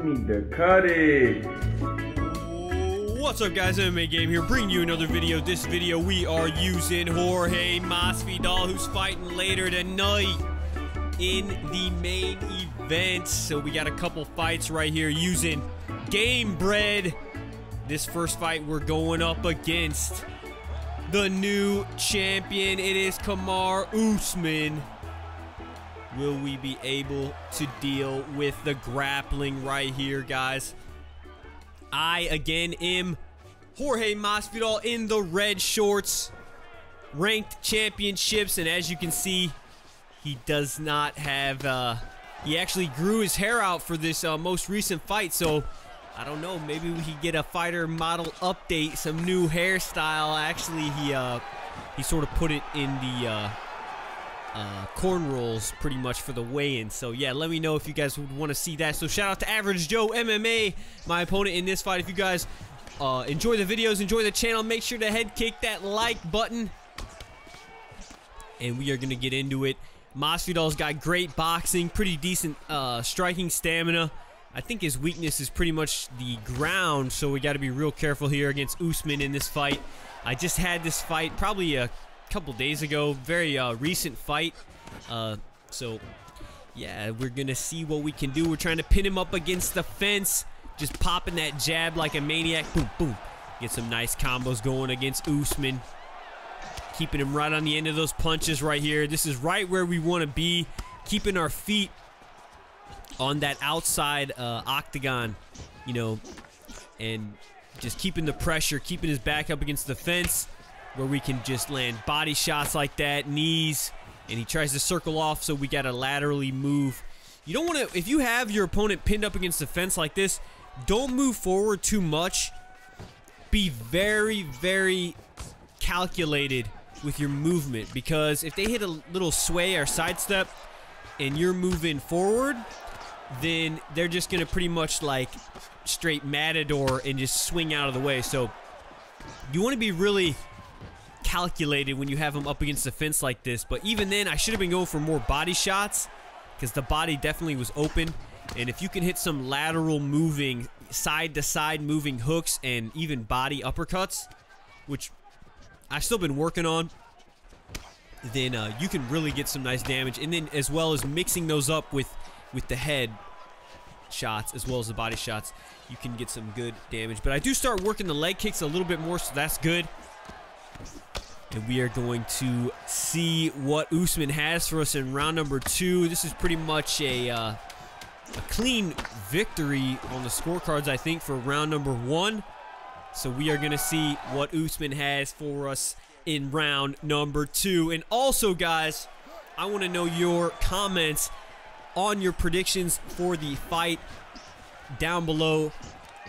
need to cut it. What's up, guys? MMA Game here, bringing you another video. This video we are using Jorge Masvidal, who's fighting later tonight in the main event. So we got a couple fights right here using Gamebred. This first fight we're going up against the new champion. It is Kamaru Usman. Will we be able to deal with the grappling right here, guys? I, again, am Jorge Masvidal in the red shorts. Ranked championships, and as you can see, he does not have, he actually grew his hair out for this most recent fight, so I don't know, maybe we could get a fighter model update, some new hairstyle. Actually, he sort of put it in the cornrows pretty much for the weigh-in. So yeah, let me know if you guys would want to see that. So shout out to Average Joe MMA, my opponent in this fight. If you guys enjoy the videos, enjoy the channel, make sure to head kick that like button. And we are going to get into it. Masvidal's got great boxing, pretty decent striking stamina. I think his weakness is pretty much the ground, so we got to be real careful here against Usman in this fight. I just had this fight probably a couple days ago, very recent fight. So yeah, we're gonna see what we can do. We're trying to pin him up against the fence, just popping that jab like a maniac. Boom, boom. Get some nice combos going against Usman. Keeping him right on the end of those punches right here. This is right where we want to be, keeping our feet on that outside octagon, you know, and just keeping the pressure, keeping his back up against the fence, where we can just land body shots like that, knees, and he tries to circle off, so we gotta laterally move. You don't want to, if you have your opponent pinned up against the fence like this, don't move forward too much. Be very, very calculated with your movement, because if they hit a little sway or sidestep and you're moving forward, then they're just gonna pretty much like straight matador and just swing out of the way. So you want to be really calculated when you have him up against the fence like this. But even then, I should have been going for more body shots, because the body definitely was open. And if you can hit some lateral moving, side to side moving hooks and even body uppercuts, which I've still been working on, then you can really get some nice damage. And then as well as mixing those up with the head shots as well as the body shots, you can get some good damage. But I do start working the leg kicks a little bit more, so that's good. And we are going to see what Usman has for us in round number 2. This is pretty much a clean victory on the scorecards, I think, for round number 1. So we are going to see what Usman has for us in round number 2. And also, guys, I want to know your comments on your predictions for the fight down below.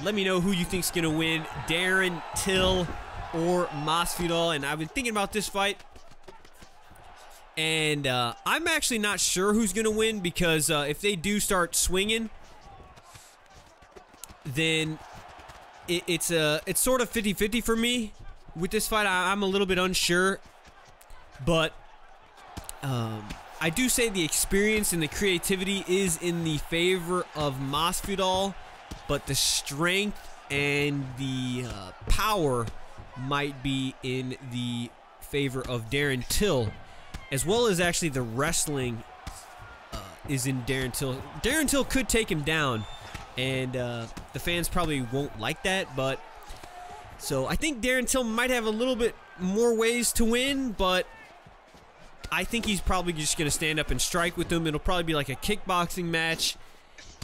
Let me know who you think's going to win, Darren Till or Masvidal. And I've been thinking about this fight, and I'm actually not sure who's gonna win, because if they do start swinging, then it's sort of 50-50 for me with this fight. I'm a little bit unsure, but I do say the experience and the creativity is in the favor of Masvidal, but the strength and the power might be in the favor of Darren Till, as well as actually the wrestling is in Darren Till. Darren Till could take him down, and the fans probably won't like that, but so I think Darren Till might have a little bit more ways to win, but I think he's probably just going to stand up and strike with him. It'll probably be like a kickboxing match.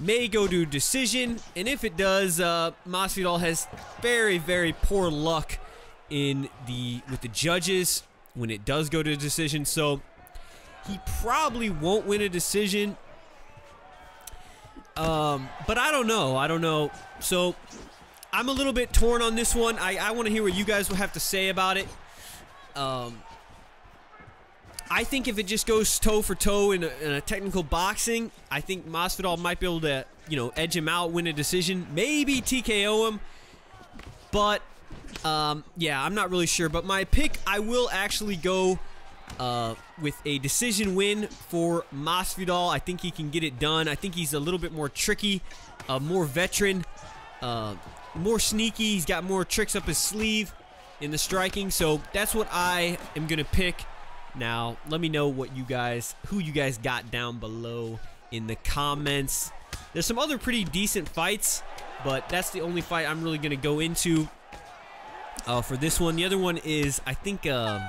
May go to decision, and if it does, Masvidal has very, very poor luck with the judges when it does go to a decision, so he probably won't win a decision. But I don't know. So I'm a little bit torn on this one. I want to hear what you guys will have to say about it. I think if it just goes toe for toe in a technical boxing, I think Masvidal might be able to, you know, edge him out, win a decision, maybe TKO him. But yeah, I'm not really sure. But my pick, I will actually go with a decision win for Masvidal. I think he can get it done. I think he's a little bit more tricky more veteran, more sneaky. He's got more tricks up his sleeve in the striking. So that's what I am going to pick. Now, let me know who you guys got down below in the comments. There's some other pretty decent fights, but that's the only fight I'm really going to go into for this one. The other one is, I think, and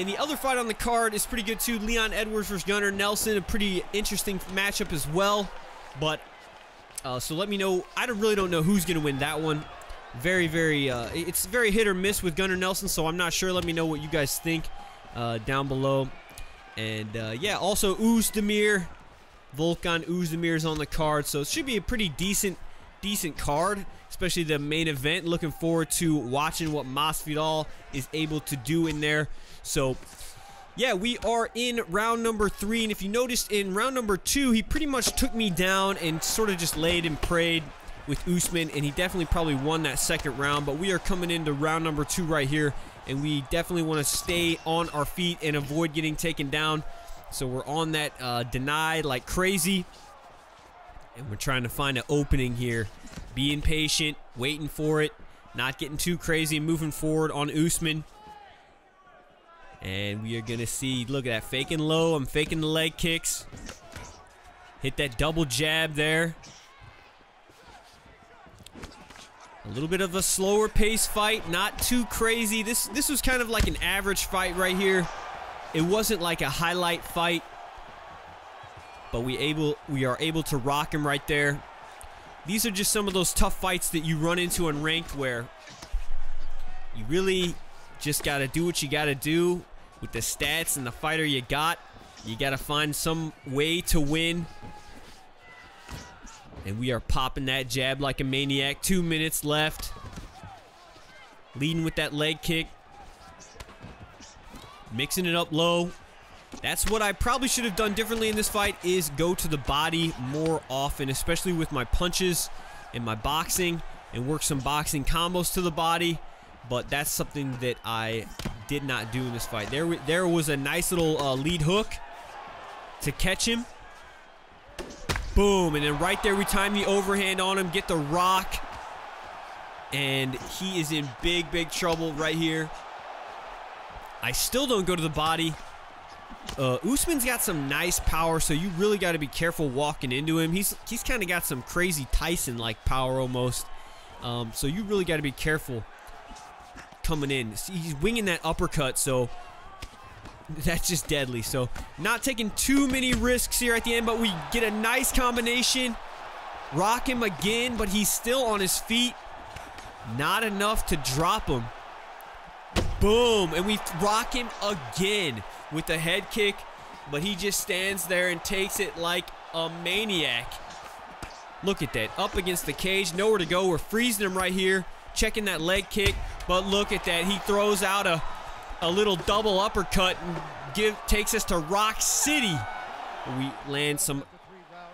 the other fight on the card is pretty good too. Leon Edwards versus Gunnar Nelson, a pretty interesting matchup as well. But so let me know. I really don't know who's going to win that one. Very, it's very hit or miss with Gunnar Nelson, so I'm not sure. Let me know what you guys think down below. And yeah, also Oezdemir, Volkan Oezdemir is on the card, so it should be a pretty decent card, especially the main event. Looking forward to watching what Masvidal is able to do in there. So yeah, we are in round number 3, and if you noticed in round number 2, he pretty much took me down and sort of just laid and prayed with Usman, and he definitely probably won that second round. But we are coming into round number 2 right here, and we definitely want to stay on our feet and avoid getting taken down. So we're on that deny like crazy, and we're trying to find an opening here. Being patient, waiting for it, not getting too crazy, and moving forward on Usman. And we are going to see, look at that, faking low. I'm faking the leg kicks. Hit that double jab there. A little bit of a slower pace fight, not too crazy. This was kind of like an average fight right here. It wasn't like a highlight fight, but we are able to rock him right there. These are just some of those tough fights that you run into on ranked, where you really just got to do what you got to do with the stats and the fighter you got. You got to find some way to win. And we are popping that jab like a maniac. 2 minutes left. Leading with that leg kick. Mixing it up low. That's what I probably should have done differently in this fight, is go to the body more often, especially with my punches and my boxing, and work some boxing combos to the body. But that's something that I did not do in this fight. There was a nice little lead hook to catch him. Boom, and then right there we time the overhand on him, get the rock, and he is in big trouble right here. I still don't go to the body. Usman's got some nice power, so you really got to be careful walking into him. He's kind of got some crazy Tyson-like power almost, so you really got to be careful coming in. See, he's winging that uppercut, so that's just deadly. So not taking too many risks here at the end, but we get a nice combination. Rock him again, but he's still on his feet. Not enough to drop him. Boom, and we rock him again with a head kick, but he just stands there and takes it like a maniac. Look at that, up against the cage, nowhere to go. We're freezing him right here, checking that leg kick, but look at that. He throws out a little double uppercut and takes us to Rock City. We land some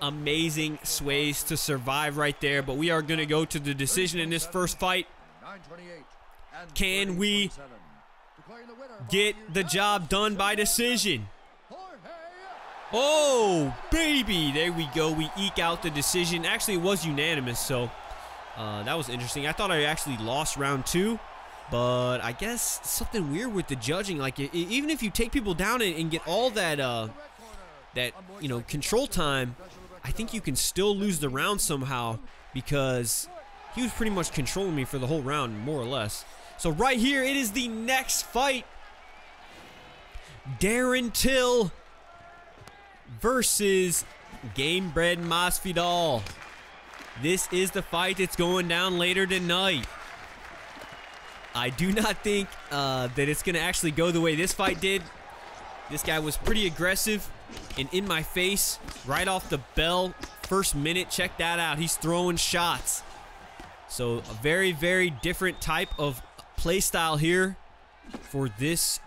amazing sways to survive right there, but we are going to go to the decision in this first fight. Can we get the job done by decision? Oh, baby. There we go. We eke out the decision. Actually, it was unanimous, so that was interesting. I thought I actually lost round 2, but I guess something weird with the judging. Like, even if you take people down and get all that, control time, I think you can still lose the round somehow, because he was pretty much controlling me for the whole round, more or less. So right here, it is the next fight. Darren Till versus Gamebred Masvidal. This is the fight that's going down later tonight. I do not think that it's going to actually go the way this fight did. This guy was pretty aggressive and in my face right off the bell. First minute, check that out. He's throwing shots. So a very, very different type of play style here for this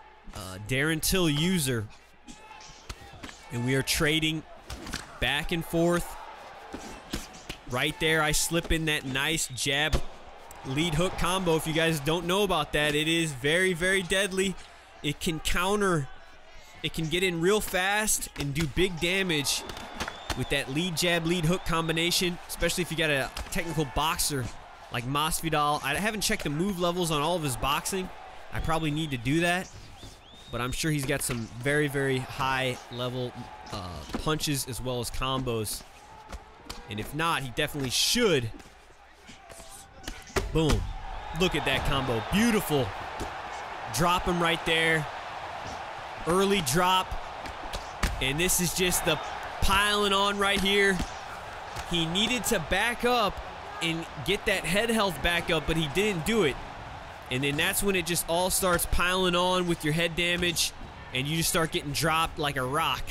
Darren Till user. And we are trading back and forth. Right there, I slip in that nice jab lead hook combo. If you guys don't know about that, it is very, very deadly. It can counter. It can get in real fast and do big damage with that lead jab, lead hook combination, especially if you got a technical boxer like Masvidal. I haven't checked the move levels on all of his boxing. I probably need to do that, but I'm sure he's got some very, very high level punches as well as combos. And if not, he definitely should. Boom. Look at that combo. Beautiful. Drop him right there. Early drop. And this is just the piling on right here. He needed to back up and get that head health back up, but he didn't do it. And then that's when it just all starts piling on with your head damage, and you just start getting dropped like a rock.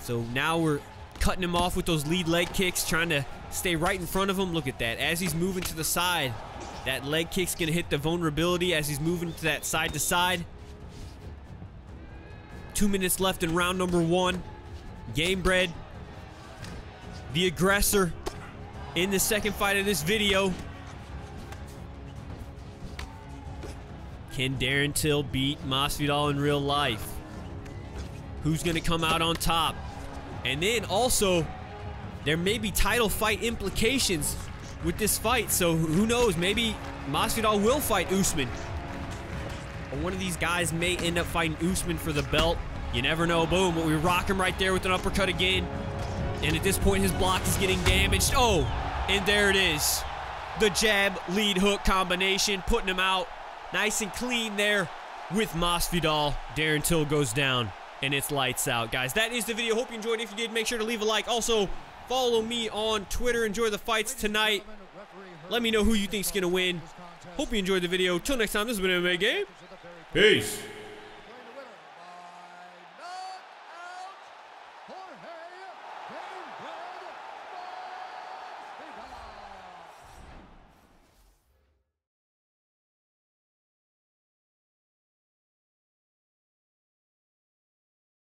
So now we're cutting him off with those lead leg kicks, trying to stay right in front of him. Look at that. As he's moving to the side, that leg kick's going to hit the vulnerability as he's moving to that side to side. 2 minutes left in round number 1. Gamebred, the aggressor, in the second fight of this video. Can Darren Till beat Masvidal in real life? Who's going to come out on top? And then also, there may be title fight implications with this fight, so who knows? Maybe Masvidal will fight Usman. Or one of these guys may end up fighting Usman for the belt. You never know. Boom, but we rock him right there with an uppercut again. And at this point, his block is getting damaged. Oh, and there it is. The jab, lead hook combination, putting him out. Nice and clean there with Masvidal. Darren Till goes down, and it's lights out. Guys, that is the video. Hope you enjoyed. If you did, make sure to leave a like. Also, follow me on Twitter. Enjoy the fights tonight. Let me know who you think's going to win. Hope you enjoyed the video. Till next time, this has been MMA Game. Peace.